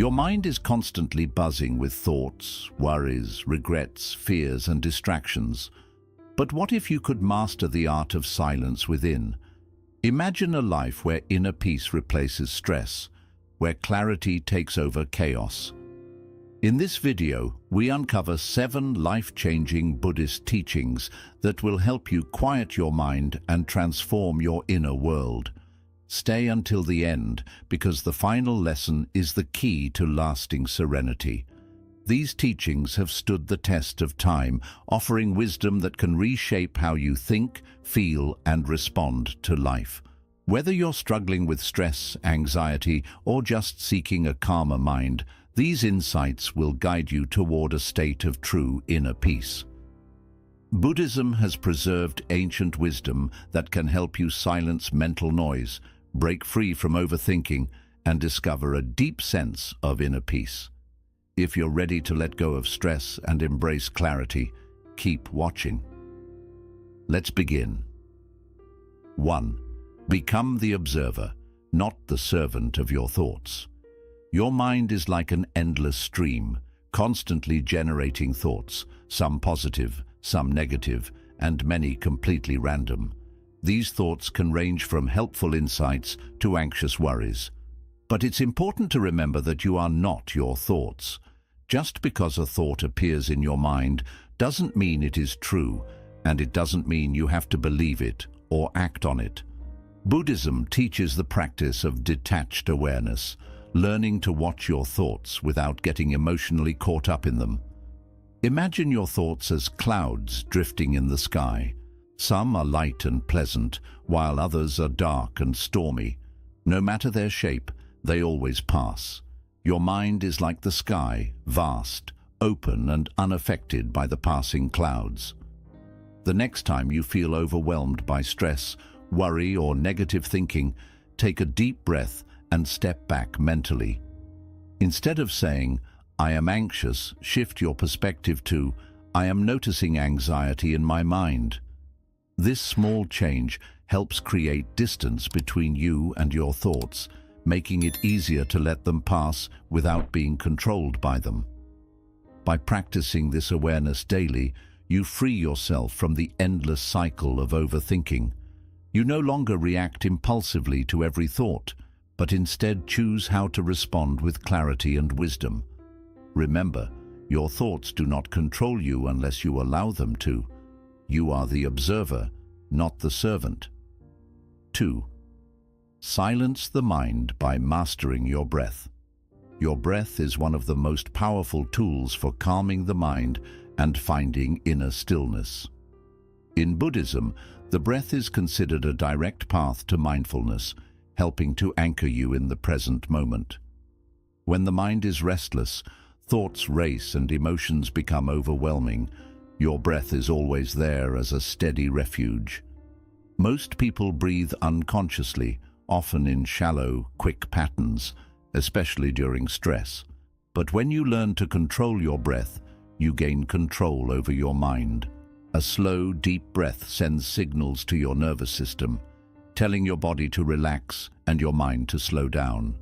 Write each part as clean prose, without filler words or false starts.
Your mind is constantly buzzing with thoughts, worries, regrets, fears, and distractions. But what if you could master the art of silence within? Imagine a life where inner peace replaces stress, where clarity takes over chaos. In this video, we uncover 7 life-changing Buddhist teachings that will help you quiet your mind and transform your inner world. Stay until the end, because the final lesson is the key to lasting serenity. These teachings have stood the test of time, offering wisdom that can reshape how you think, feel, and respond to life. Whether you're struggling with stress, anxiety, or just seeking a calmer mind, these insights will guide you toward a state of true inner peace. Buddhism has preserved ancient wisdom that can help you silence mental noise, break free from overthinking, and discover a deep sense of inner peace. If you're ready to let go of stress and embrace clarity, keep watching. Let's begin. 1. Become the observer, not the servant of your thoughts. Your mind is like an endless stream, constantly generating thoughts, some positive, some negative, and many completely random. These thoughts can range from helpful insights to anxious worries. But it's important to remember that you are not your thoughts. Just because a thought appears in your mind doesn't mean it is true, and it doesn't mean you have to believe it or act on it. Buddhism teaches the practice of detached awareness, learning to watch your thoughts without getting emotionally caught up in them. Imagine your thoughts as clouds drifting in the sky. Some are light and pleasant, while others are dark and stormy. No matter their shape, they always pass. Your mind is like the sky, vast, open, and unaffected by the passing clouds. The next time you feel overwhelmed by stress, worry, or negative thinking, take a deep breath and step back mentally. Instead of saying, "I am anxious," shift your perspective to, "I am noticing anxiety in my mind." This small change helps create distance between you and your thoughts, making it easier to let them pass without being controlled by them. By practicing this awareness daily, you free yourself from the endless cycle of overthinking. You no longer react impulsively to every thought, but instead choose how to respond with clarity and wisdom. Remember, your thoughts do not control you unless you allow them to. You are the observer, not the servant. 2. Silence the mind by mastering your breath. Your breath is one of the most powerful tools for calming the mind and finding inner stillness. In Buddhism, the breath is considered a direct path to mindfulness, helping to anchor you in the present moment. When the mind is restless, thoughts race and emotions become overwhelming, your breath is always there as a steady refuge. Most people breathe unconsciously, often in shallow, quick patterns, especially during stress. But when you learn to control your breath, you gain control over your mind. A slow, deep breath sends signals to your nervous system, telling your body to relax and your mind to slow down.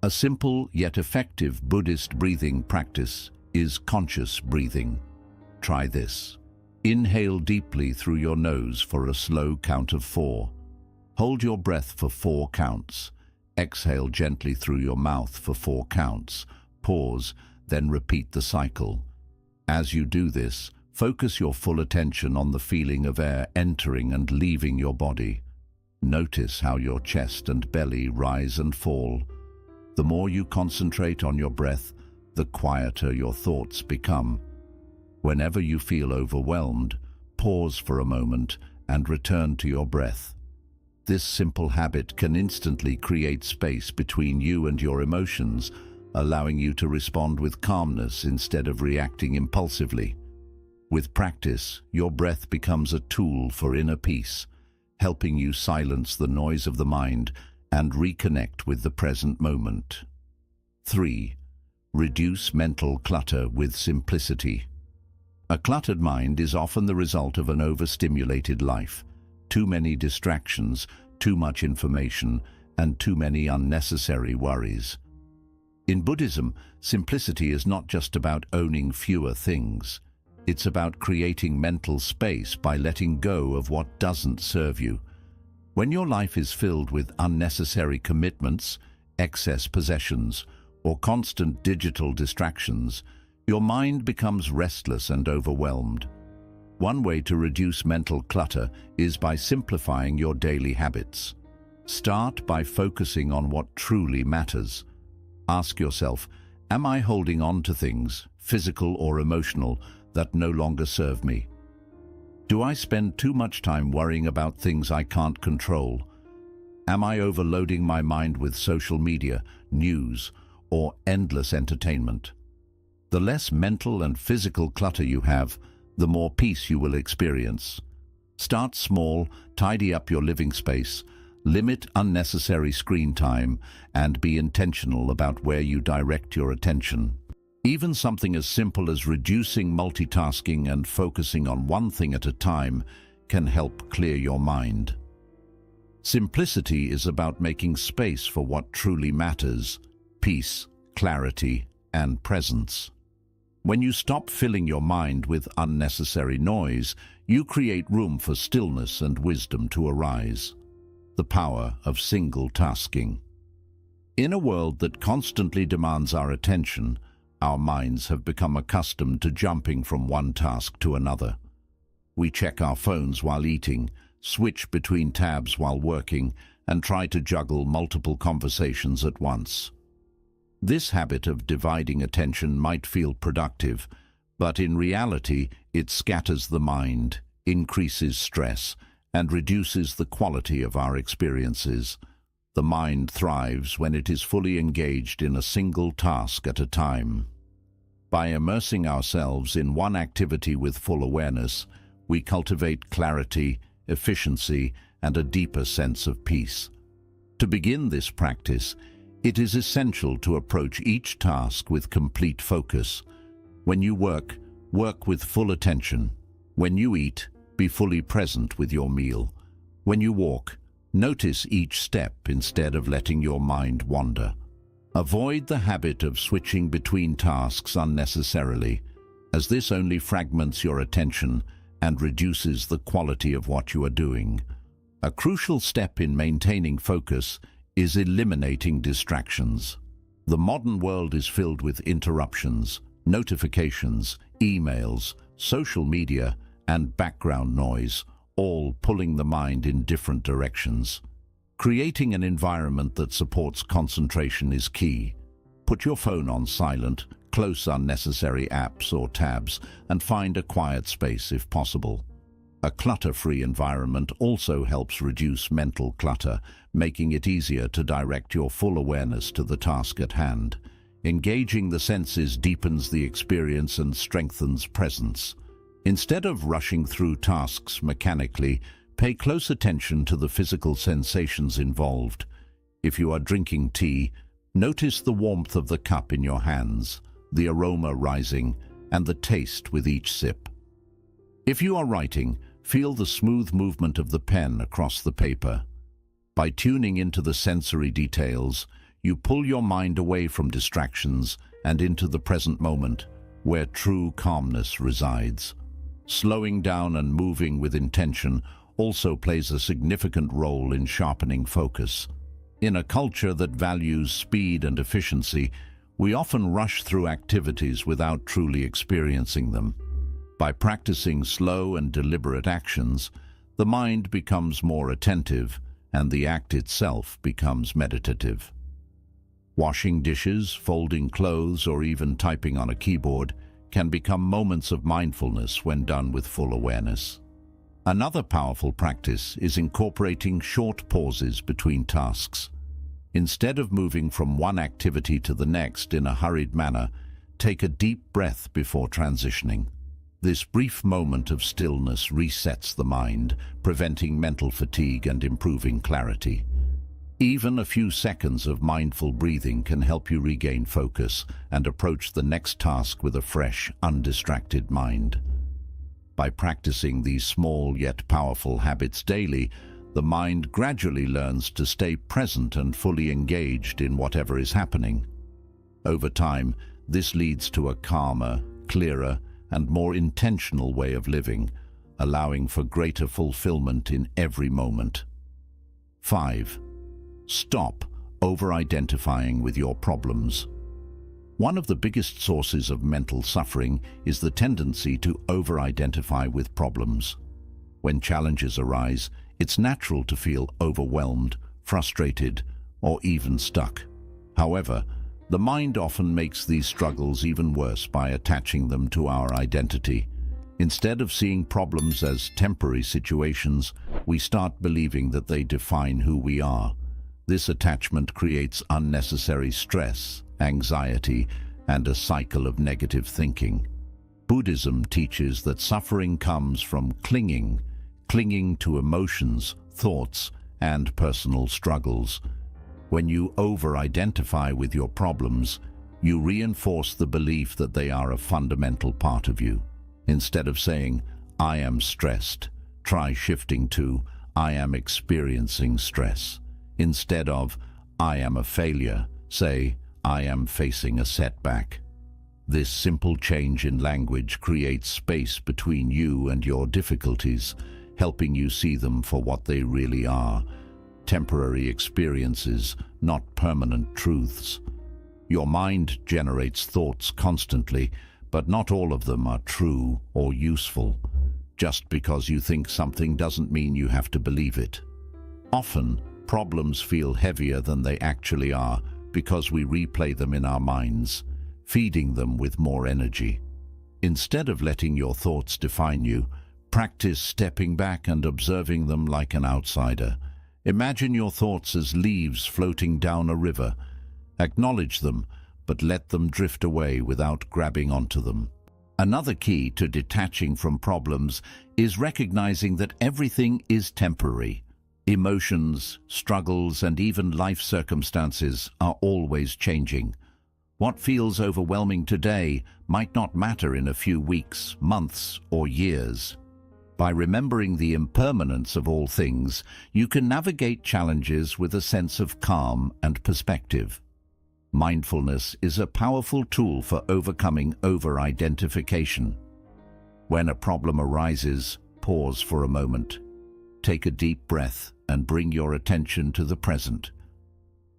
A simple yet effective Buddhist breathing practice is conscious breathing. Try this. Inhale deeply through your nose for a slow count of 4. Hold your breath for 4 counts. Exhale gently through your mouth for 4 counts. Pause, then repeat the cycle. As you do this, focus your full attention on the feeling of air entering and leaving your body. Notice how your chest and belly rise and fall. The more you concentrate on your breath, the quieter your thoughts become. Whenever you feel overwhelmed, pause for a moment and return to your breath. This simple habit can instantly create space between you and your emotions, allowing you to respond with calmness instead of reacting impulsively. With practice, your breath becomes a tool for inner peace, helping you silence the noise of the mind and reconnect with the present moment. 3. Reduce mental clutter with simplicity. A cluttered mind is often the result of an overstimulated life. Too many distractions, too much information, and too many unnecessary worries. In Buddhism, simplicity is not just about owning fewer things. It's about creating mental space by letting go of what doesn't serve you. When your life is filled with unnecessary commitments, excess possessions, or constant digital distractions, your mind becomes restless and overwhelmed. One way to reduce mental clutter is by simplifying your daily habits. Start by focusing on what truly matters. Ask yourself, am I holding on to things, physical or emotional, that no longer serve me? Do I spend too much time worrying about things I can't control? Am I overloading my mind with social media, news, or endless entertainment? The less mental and physical clutter you have, the more peace you will experience. Start small, tidy up your living space, limit unnecessary screen time, and be intentional about where you direct your attention. Even something as simple as reducing multitasking and focusing on one thing at a time can help clear your mind. Simplicity is about making space for what truly matters: peace, clarity, and presence. When you stop filling your mind with unnecessary noise, you create room for stillness and wisdom to arise. The power of single tasking. In a world that constantly demands our attention, our minds have become accustomed to jumping from one task to another. We check our phones while eating, switch between tabs while working, and try to juggle multiple conversations at once. This habit of dividing attention might feel productive, but in reality it scatters the mind, increases stress, and reduces the quality of our experiences. The mind thrives when it is fully engaged in a single task at a time. By immersing ourselves in one activity with full awareness, we cultivate clarity, efficiency, and a deeper sense of peace. To begin this practice, it is essential to approach each task with complete focus. When you work, work with full attention. When you eat, be fully present with your meal. When you walk, notice each step instead of letting your mind wander. Avoid the habit of switching between tasks unnecessarily, as this only fragments your attention and reduces the quality of what you are doing. A crucial step in maintaining focus is eliminating distractions. The modern world is filled with interruptions, notifications, emails, social media, and background noise, all pulling the mind in different directions. Creating an environment that supports concentration is key. Put your phone on silent, close unnecessary apps or tabs, and find a quiet space if possible. A clutter-free environment also helps reduce mental clutter, making it easier to direct your full awareness to the task at hand. Engaging the senses deepens the experience and strengthens presence. Instead of rushing through tasks mechanically, pay close attention to the physical sensations involved. If you are drinking tea, notice the warmth of the cup in your hands, the aroma rising, and the taste with each sip. If you are writing, feel the smooth movement of the pen across the paper. By tuning into the sensory details, you pull your mind away from distractions and into the present moment, where true calmness resides. Slowing down and moving with intention also plays a significant role in sharpening focus. In a culture that values speed and efficiency, we often rush through activities without truly experiencing them. By practicing slow and deliberate actions, the mind becomes more attentive and the act itself becomes meditative. Washing dishes, folding clothes, or even typing on a keyboard can become moments of mindfulness when done with full awareness. Another powerful practice is incorporating short pauses between tasks. Instead of moving from one activity to the next in a hurried manner, take a deep breath before transitioning. This brief moment of stillness resets the mind, preventing mental fatigue and improving clarity. Even a few seconds of mindful breathing can help you regain focus and approach the next task with a fresh, undistracted mind. By practicing these small yet powerful habits daily, the mind gradually learns to stay present and fully engaged in whatever is happening. Over time, this leads to a calmer, clearer, and more intentional way of living, allowing for greater fulfillment in every moment. 5. Stop over-identifying with your problems. One of the biggest sources of mental suffering is the tendency to over-identify with problems. When challenges arise, it's natural to feel overwhelmed, frustrated, or even stuck. However, the mind often makes these struggles even worse by attaching them to our identity. Instead of seeing problems as temporary situations, we start believing that they define who we are. This attachment creates unnecessary stress, anxiety, and a cycle of negative thinking. Buddhism teaches that suffering comes from clinging to emotions, thoughts, and personal struggles. When you over-identify with your problems, you reinforce the belief that they are a fundamental part of you. Instead of saying, "I am stressed," try shifting to, "I am experiencing stress." Instead of, "I am a failure," say, "I am facing a setback." This simple change in language creates space between you and your difficulties, helping you see them for what they really are: temporary experiences, not permanent truths. Your mind generates thoughts constantly, but not all of them are true or useful. Just because you think something doesn't mean you have to believe it. Often, problems feel heavier than they actually are because we replay them in our minds, feeding them with more energy. Instead of letting your thoughts define you, practice stepping back and observing them like an outsider. Imagine your thoughts as leaves floating down a river. Acknowledge them, but let them drift away without grabbing onto them. Another key to detaching from problems is recognizing that everything is temporary. Emotions, struggles, and even life circumstances are always changing. What feels overwhelming today might not matter in a few weeks, months, or years. By remembering the impermanence of all things, you can navigate challenges with a sense of calm and perspective. Mindfulness is a powerful tool for overcoming over-identification. When a problem arises, pause for a moment. Take a deep breath and bring your attention to the present.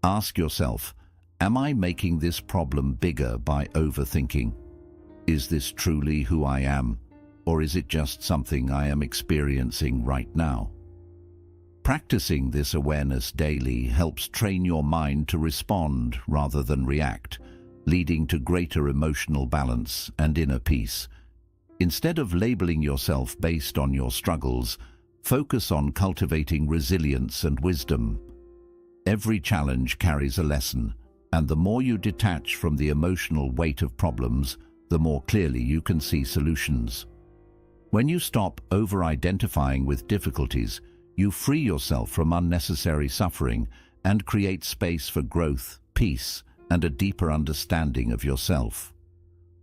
Ask yourself, am I making this problem bigger by overthinking? Is this truly who I am, or is it just something I am experiencing right now? Practicing this awareness daily helps train your mind to respond rather than react, leading to greater emotional balance and inner peace. Instead of labeling yourself based on your struggles, focus on cultivating resilience and wisdom. Every challenge carries a lesson, and the more you detach from the emotional weight of problems, the more clearly you can see solutions. When you stop over-identifying with difficulties, you free yourself from unnecessary suffering and create space for growth, peace, and a deeper understanding of yourself.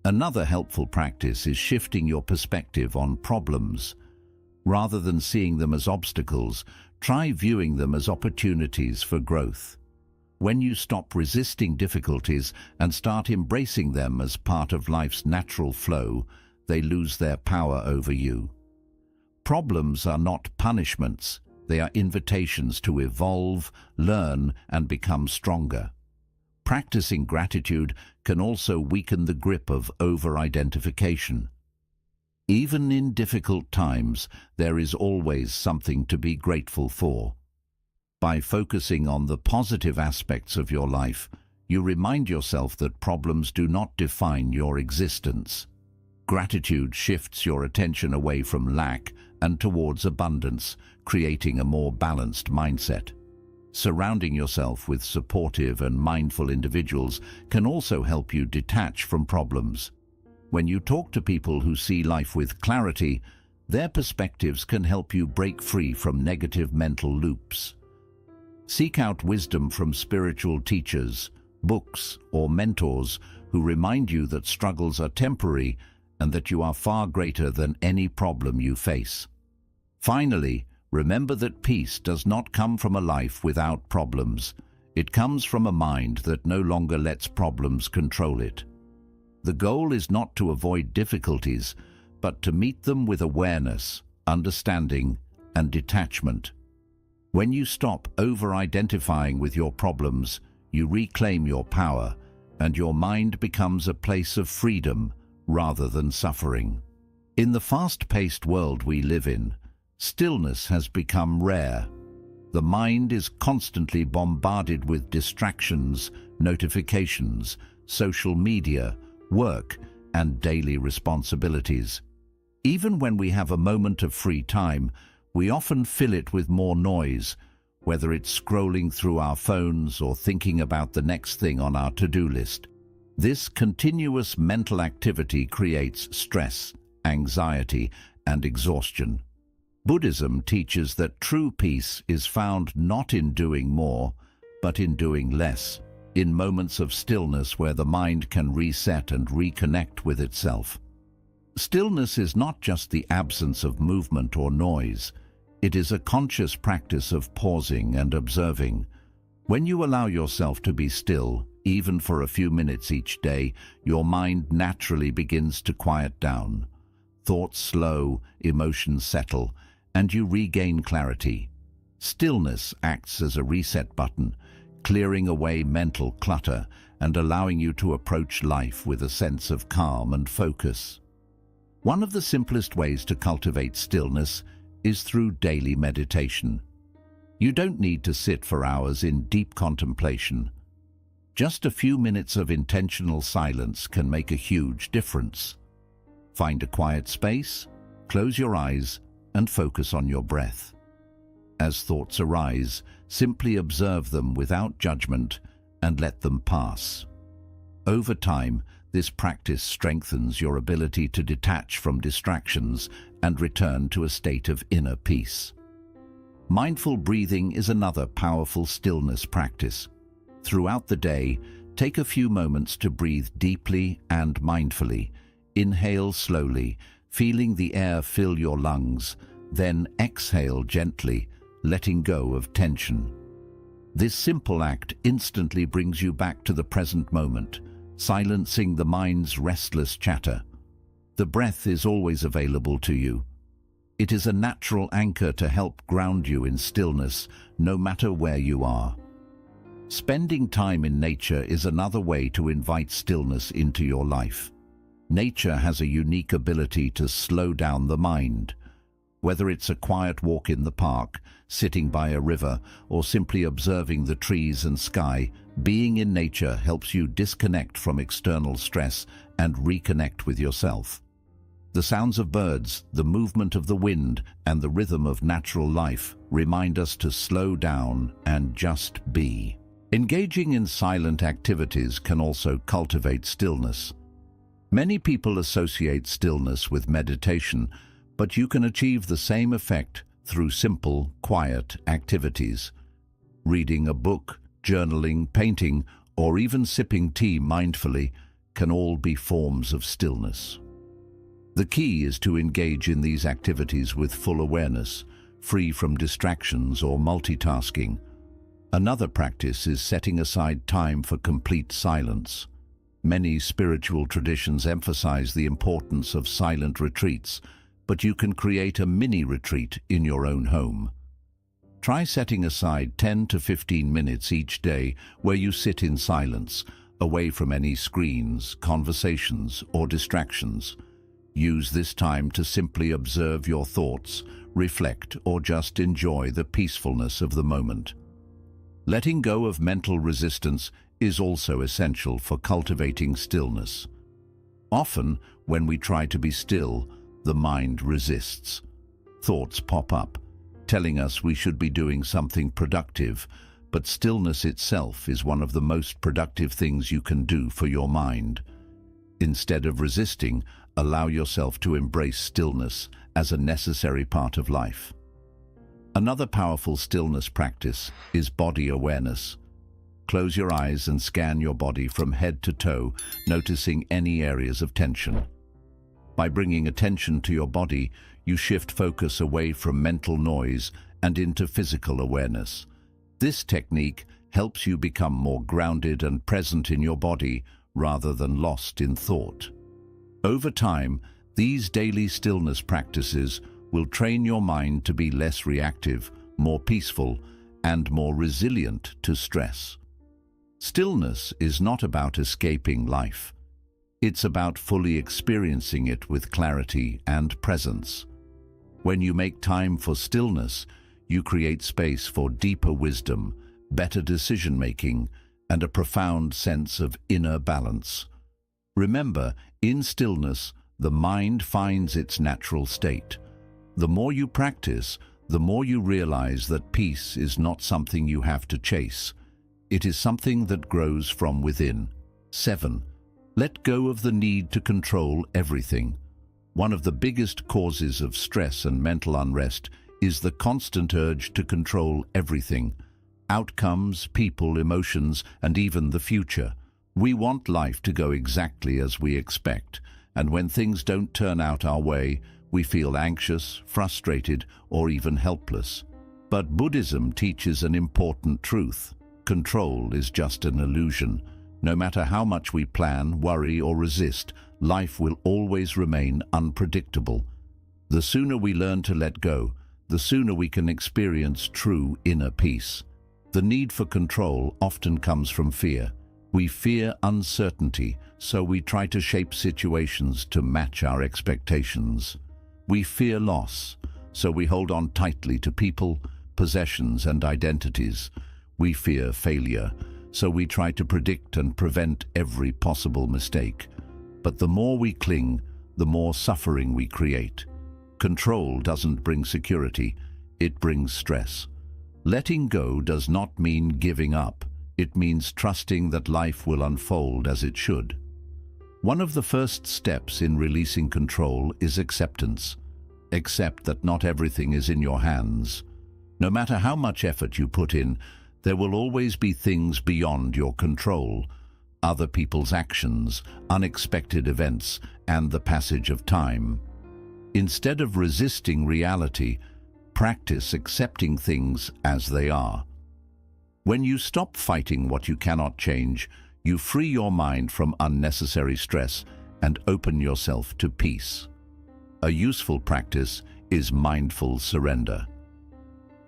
Another helpful practice is shifting your perspective on problems. Rather than seeing them as obstacles, try viewing them as opportunities for growth. When you stop resisting difficulties and start embracing them as part of life's natural flow, they lose their power over you. Problems are not punishments, they are invitations to evolve, learn, and become stronger. Practicing gratitude can also weaken the grip of over-identification. Even in difficult times, there is always something to be grateful for. By focusing on the positive aspects of your life, you remind yourself that problems do not define your existence. Gratitude shifts your attention away from lack and towards abundance, creating a more balanced mindset. Surrounding yourself with supportive and mindful individuals can also help you detach from problems. When you talk to people who see life with clarity, their perspectives can help you break free from negative mental loops. Seek out wisdom from spiritual teachers, books, or mentors who remind you that struggles are temporary and that you are far greater than any problem you face. Finally, remember that peace does not come from a life without problems. It comes from a mind that no longer lets problems control it. The goal is not to avoid difficulties, but to meet them with awareness, understanding, and detachment. When you stop over-identifying with your problems, you reclaim your power, and your mind becomes a place of freedom rather than suffering. In the fast-paced world we live in, stillness has become rare. The mind is constantly bombarded with distractions, notifications, social media, work, and daily responsibilities. Even when we have a moment of free time, we often fill it with more noise, whether it's scrolling through our phones or thinking about the next thing on our to-do list. This continuous mental activity creates stress, anxiety, and exhaustion. Buddhism teaches that true peace is found not in doing more, but in doing less, in moments of stillness where the mind can reset and reconnect with itself. Stillness is not just the absence of movement or noise. It is a conscious practice of pausing and observing. When you allow yourself to be still, even for a few minutes each day, your mind naturally begins to quiet down. Thoughts slow, emotions settle, and you regain clarity. Stillness acts as a reset button, clearing away mental clutter and allowing you to approach life with a sense of calm and focus. One of the simplest ways to cultivate stillness is through daily meditation. You don't need to sit for hours in deep contemplation. Just a few minutes of intentional silence can make a huge difference. Find a quiet space, close your eyes, and focus on your breath. As thoughts arise, simply observe them without judgment and let them pass. Over time, this practice strengthens your ability to detach from distractions and return to a state of inner peace. Mindful breathing is another powerful stillness practice. Throughout the day, take a few moments to breathe deeply and mindfully. Inhale slowly, feeling the air fill your lungs, then exhale gently, letting go of tension. This simple act instantly brings you back to the present moment, silencing the mind's restless chatter. The breath is always available to you. It is a natural anchor to help ground you in stillness, no matter where you are. Spending time in nature is another way to invite stillness into your life. Nature has a unique ability to slow down the mind. Whether it's a quiet walk in the park, sitting by a river, or simply observing the trees and sky, being in nature helps you disconnect from external stress and reconnect with yourself. The sounds of birds, the movement of the wind, and the rhythm of natural life remind us to slow down and just be. Engaging in silent activities can also cultivate stillness. Many people associate stillness with meditation, but you can achieve the same effect through simple, quiet activities. Reading a book, journaling, painting, or even sipping tea mindfully can all be forms of stillness. The key is to engage in these activities with full awareness, free from distractions or multitasking. Another practice is setting aside time for complete silence. Many spiritual traditions emphasize the importance of silent retreats, but you can create a mini retreat in your own home. Try setting aside 10 to 15 minutes each day where you sit in silence, away from any screens, conversations, or distractions. Use this time to simply observe your thoughts, reflect, or just enjoy the peacefulness of the moment. Letting go of mental resistance is also essential for cultivating stillness. Often, when we try to be still, the mind resists. Thoughts pop up, telling us we should be doing something productive, but stillness itself is one of the most productive things you can do for your mind. Instead of resisting, allow yourself to embrace stillness as a necessary part of life. Another powerful stillness practice is body awareness. Close your eyes and scan your body from head to toe, noticing any areas of tension. By bringing attention to your body, you shift focus away from mental noise and into physical awareness. This technique helps you become more grounded and present in your body rather than lost in thought. Over time, these daily stillness practices will train your mind to be less reactive, more peaceful, and more resilient to stress. Stillness is not about escaping life. It's about fully experiencing it with clarity and presence. When you make time for stillness, you create space for deeper wisdom, better decision-making, and a profound sense of inner balance. Remember, in stillness, the mind finds its natural state. The more you practice, the more you realize that peace is not something you have to chase. It is something that grows from within. 7. Let go of the need to control everything. One of the biggest causes of stress and mental unrest is the constant urge to control everything. Outcomes, people, emotions, and even the future. We want life to go exactly as we expect, and when things don't turn out our way, we feel anxious, frustrated, or even helpless. But Buddhism teaches an important truth. Control is just an illusion. No matter how much we plan, worry, or resist, life will always remain unpredictable. The sooner we learn to let go, the sooner we can experience true inner peace. The need for control often comes from fear. We fear uncertainty, so we try to shape situations to match our expectations. We fear loss, so we hold on tightly to people, possessions, and identities. We fear failure, so we try to predict and prevent every possible mistake. But the more we cling, the more suffering we create. Control doesn't bring security, it brings stress. Letting go does not mean giving up. It means trusting that life will unfold as it should. One of the first steps in releasing control is acceptance. Accept that not everything is in your hands. No matter how much effort you put in, there will always be things beyond your control. Other people's actions, unexpected events, and the passage of time. Instead of resisting reality, practice accepting things as they are. When you stop fighting what you cannot change, you free your mind from unnecessary stress and open yourself to peace. A useful practice is mindful surrender.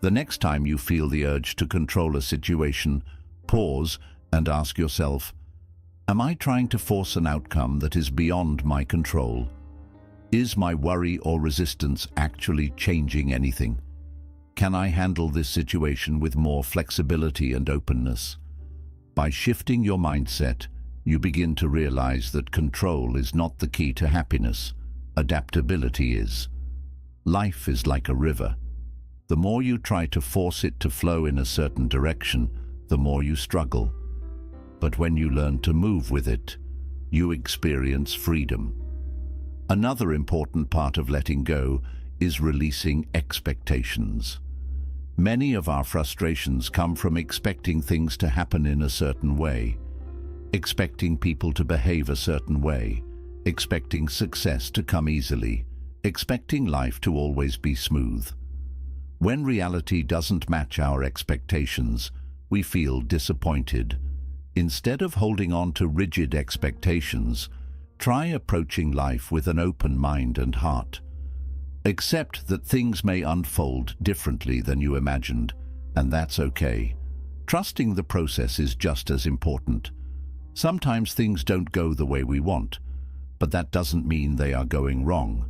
The next time you feel the urge to control a situation, pause and ask yourself, am I trying to force an outcome that is beyond my control? Is my worry or resistance actually changing anything? Can I handle this situation with more flexibility and openness? By shifting your mindset, you begin to realize that control is not the key to happiness. Adaptability is. Life is like a river. The more you try to force it to flow in a certain direction, the more you struggle. But when you learn to move with it, you experience freedom. Another important part of letting go is releasing expectations. Many of our frustrations come from expecting things to happen in a certain way, expecting people to behave a certain way, expecting success to come easily, expecting life to always be smooth. When reality doesn't match our expectations, we feel disappointed. Instead of holding on to rigid expectations, try approaching life with an open mind and heart. Accept that things may unfold differently than you imagined, and that's okay. Trusting the process is just as important. Sometimes things don't go the way we want, but that doesn't mean they are going wrong.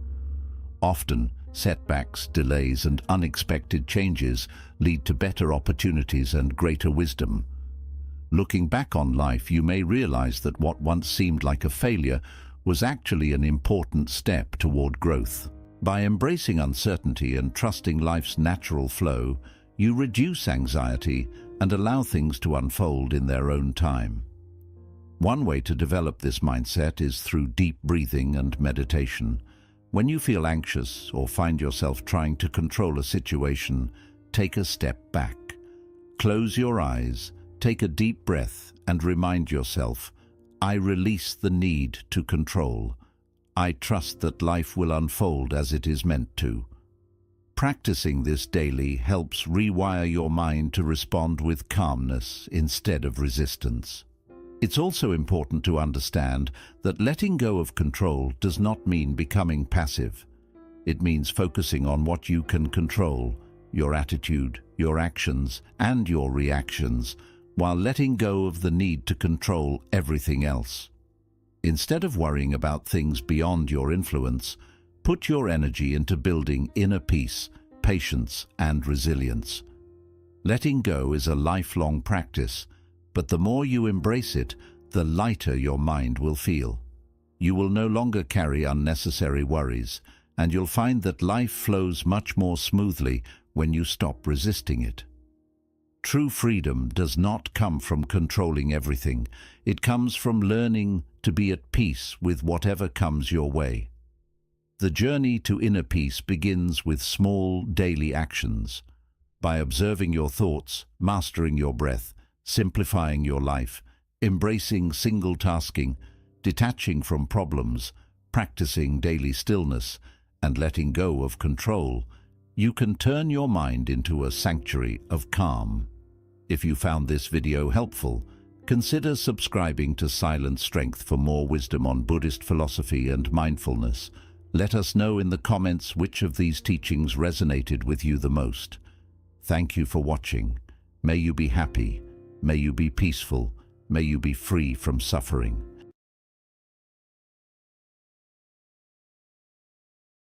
Often, setbacks, delays, and unexpected changes lead to better opportunities and greater wisdom. Looking back on life, you may realize that what once seemed like a failure was actually an important step toward growth. By embracing uncertainty and trusting life's natural flow, you reduce anxiety and allow things to unfold in their own time. One way to develop this mindset is through deep breathing and meditation. When you feel anxious or find yourself trying to control a situation, take a step back. Close your eyes, take a deep breath, and remind yourself, I release the need to control. I trust that life will unfold as it is meant to. Practicing this daily helps rewire your mind to respond with calmness instead of resistance. It's also important to understand that letting go of control does not mean becoming passive. It means focusing on what you can control, your attitude, your actions, and your reactions, while letting go of the need to control everything else. Instead of worrying about things beyond your influence, put your energy into building inner peace, patience, and resilience. Letting go is a lifelong practice, but the more you embrace it, the lighter your mind will feel. You will no longer carry unnecessary worries, and you'll find that life flows much more smoothly when you stop resisting it. True freedom does not come from controlling everything. It comes from learning to be at peace with whatever comes your way. The journey to inner peace begins with small daily actions. By observing your thoughts, mastering your breath, simplifying your life, embracing single tasking, detaching from problems, practicing daily stillness, and letting go of control, you can turn your mind into a sanctuary of calm. If you found this video helpful, consider subscribing to Silent Strength for more wisdom on Buddhist philosophy and mindfulness. Let us know in the comments which of these teachings resonated with you the most. Thank you for watching. May you be happy. May you be peaceful. May you be free from suffering.